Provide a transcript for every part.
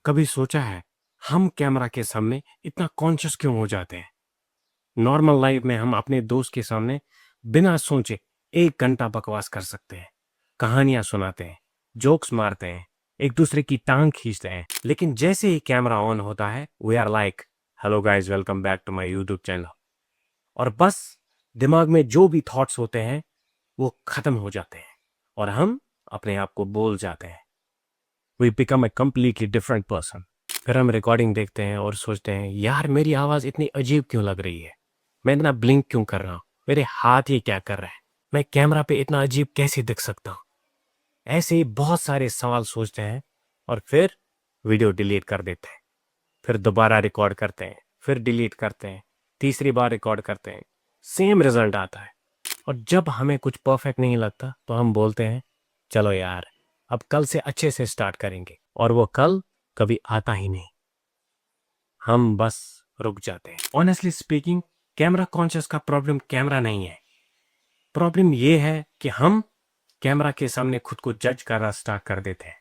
कभी सोचा है हम कैमरा के सामने इतना कॉन्शियस क्यों हो जाते हैं? नॉर्मल लाइफ में हम अपने दोस्त के सामने बिना सोचे 1 घंटा बकवास कर सकते हैं, कहानियां सुनाते हैं, जोक्स मारते हैं, एक दूसरे की टांग खींचते हैं, लेकिन जैसे ही कैमरा ऑन होता है we are like, hello guys, welcome back to my YouTube channel. और बस दिमाग में जो भी थॉट्स होते हैं वो खत्म हो जाते हैं और हम अपने आप को भूल जाते हैं। We become a completely different person. फिर हम रिकॉर्डिंग देखते हैं और सोचते हैं, यार मेरी आवाज इतनी अजीब क्यों लग रही है, मैं इतना ब्लिंक क्यों कर रहा हूँ, मेरे हाथ ये क्या कर रहे हैं, मैं कैमरा पे इतना अजीब कैसे दिख सकता हूँ। ऐसे ही बहुत सारे सवाल सोचते हैं और फिर वीडियो डिलीट कर देते हैं। फिर दोबारा रिकॉर्ड करते हैं, फिर डिलीट करते हैं, तीसरी बार रिकॉर्ड करते हैं, सेम रिजल्ट आता है। और जब हमें कुछ परफेक्ट नहीं लगता तो हम बोलते हैं, चलो यार अब कल से अच्छे से स्टार्ट करेंगे, और वो कल कभी आता ही नहीं। हम बस रुक जाते हैं। ऑनेस्टली स्पीकिंग, कैमरा कॉन्शियस का प्रॉब्लम कैमरा नहीं है। प्रॉब्लम ये है कि हम कैमरा के सामने खुद को जज करना स्टार्ट कर देते हैं।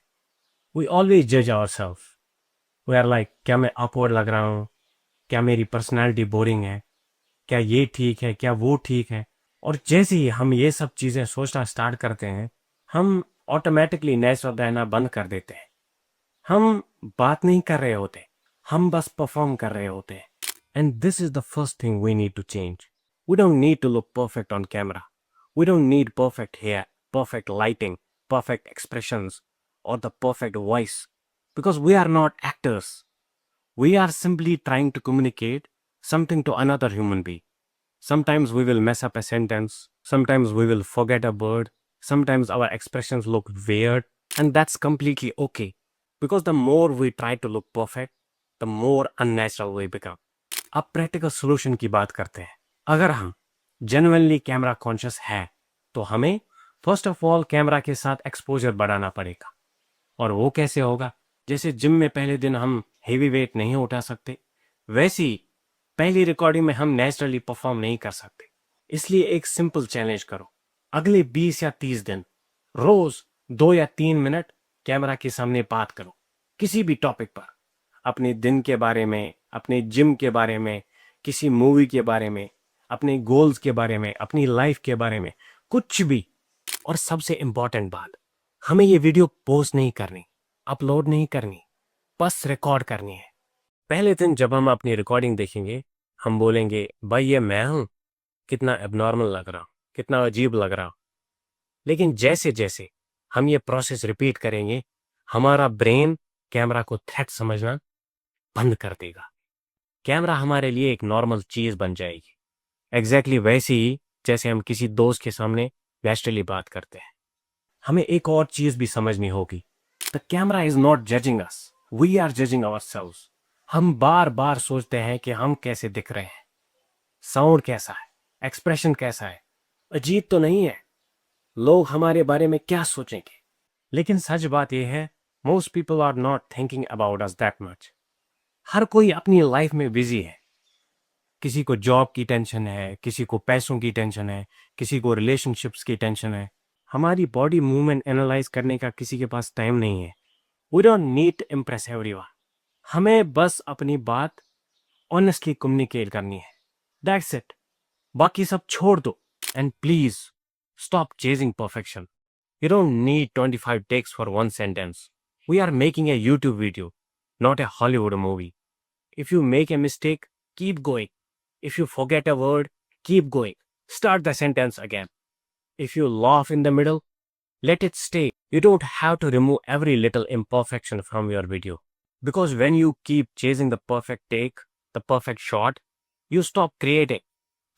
वी ऑलवेज जज आवरसेल्फ। वी आर लाइक, क्या मैं awkward लग रहा हूँ, क्या मेरी पर्सनैलिटी बोरिंग है, क्या ये ठीक है, क्या वो ठीक है। और जैसे ही हम ये सब चीजें सोचना स्टार्ट करते हैं, हम ऑटोमेटिकली नेचुरल रहना बंद कर देते हैं। हम बात नहीं कर रहे होते, हम बस परफॉर्म कर रहे होते हैं। And this is the first thing we need to change. We don't need to look perfect on camera. We don't need perfect hair, perfect lighting, perfect expressions, or the perfect voice, because we are not actors. We are simply trying to communicate something to another human being. Sometimes we will mess up a sentence, sometimes we will forget a word, sometimes our expressions look weird, and that's completely okay. Because the more we try to look perfect, the more unnatural we become. अब practical solution की बात करते हैं। अगर हम genuinely camera conscious है तो हमें फर्स्ट ऑफ ऑल कैमरा के साथ एक्सपोजर बढ़ाना पड़ेगा। और वो कैसे होगा? जैसे जिम में पहले दिन हम हेवी वेट नहीं उठा सकते, वैसे ही पहली रिकॉर्डिंग में हम नेचुरली परफॉर्म नहीं कर सकते। इसलिए एक सिंपल चैलेंज करो, अगले 20 या 30 दिन रोज 2 या 3 मिनट कैमरा के सामने बात करो, किसी भी टॉपिक पर, अपने दिन के बारे में, अपने जिम के बारे में, किसी मूवी के बारे में, अपने गोल्स के बारे में, अपनी लाइफ के बारे में, कुछ भी। और सबसे इंपॉर्टेंट बात, हमें ये वीडियो पोस्ट नहीं करनी, अपलोड नहीं करनी, बस रिकॉर्ड करनी है। पहले दिन जब हम अपनी रिकॉर्डिंग देखेंगे, हम बोलेंगे, भाई ये मैं हूं, कितना एबनॉर्मल लग रहा हूं, कितना अजीब लग रहा हूं। लेकिन जैसे जैसे हम ये प्रोसेस रिपीट करेंगे, हमारा ब्रेन कैमरा को थ्रेट समझना बंद कर देगा। कैमरा हमारे लिए एक नॉर्मल चीज बन जाएगी, एग्जैक्टली वैसे ही जैसे हम किसी दोस्त के सामने नेचुरली बात करते हैं। हमें एक और चीज भी समझनी होगी, the camera is not judging us, we are judging ourselves. हम बार बार सोचते हैं कि हम कैसे दिख रहे हैं, साउंड कैसा है, एक्सप्रेशन कैसा है, अजीब तो नहीं है, लोग हमारे बारे में क्या सोचेंगे। लेकिन सच बात यह है, most people are not thinking about us that much. हर कोई अपनी लाइफ में बिजी है। किसी को जॉब की टेंशन है, किसी को पैसों की टेंशन है, किसी को रिलेशनशिप्स की टेंशन है। हमारी बॉडी मूवमेंट एनालाइज करने का किसी के पास टाइम नहीं है। We don't need to impress everyone. हमें बस अपनी बात ऑनेस्टली कम्युनिकेट करनी है, दैट्स इट। बाकी सब छोड़ दो। And please stop chasing perfection. You don't need 25 takes for one sentence. We are making a YouTube video, not a Hollywood movie. If you make a mistake, keep going. If you forget a word, keep going. Start the sentence again. If you laugh in the middle, let it stay. You don't have to remove every little imperfection from your video. Because when you keep chasing the perfect take, the perfect shot, you stop creating.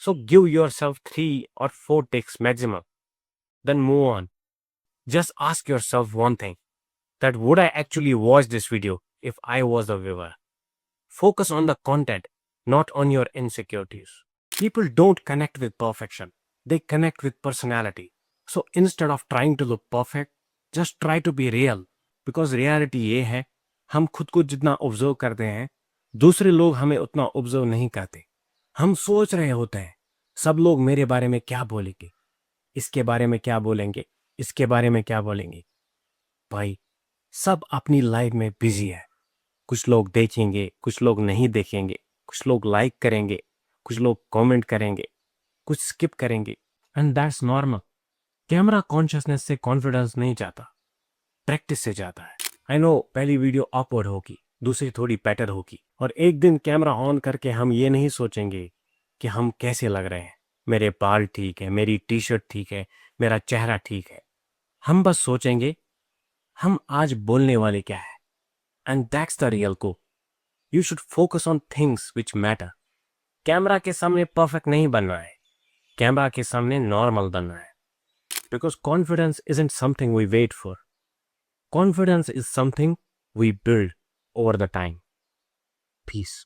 So give yourself 3 or 4 takes maximum. Then move on. Just ask yourself one thing, that would I actually watch this video if I was the viewer? Focus on the content, not on your insecurities. People don't connect with perfection, they connect with personality. So instead of trying to look perfect, just try to be real. Because reality ये है, हम खुद को जितना observe करते हैं, दूसरे लोग हमें उतना ऑब्जर्व नहीं करते। हम सोच रहे होते हैं, सब लोग मेरे बारे में क्या बोलेंगे, इसके बारे में क्या बोलेंगे, इसके बारे में क्या बोलेंगे। भाई, सब अपनी लाइफ में बिजी है। कुछ लोग देखेंगे, कुछ लोग नहीं देखेंगे, कुछ लोग लाइक करेंगे, कुछ लोग कमेंट करेंगे, कुछ स्किप करेंगे, and that's normal. Camera consciousness से कॉन्फिडेंस नहीं जाता, प्रैक्टिस से जाता है। आई नो पहली वीडियो ऑकवर्ड होगी, दूसरी थोड़ी बेटर होगी, और एक दिन कैमरा ऑन करके हम ये नहीं सोचेंगे कि हम कैसे लग रहे हैं, मेरे बाल ठीक है, मेरी टी शर्ट ठीक है, मेरा चेहरा ठीक है। हम बस सोचेंगे हम आज बोलने वाले क्या है, and that's the real goal. You should focus on things which matter. Camera के सामने परफेक्ट नहीं बनना है, कैमरा के सामने नॉर्मल बनना है। Because confidence isn't something we wait for. Confidence is something we build over the time. Peace.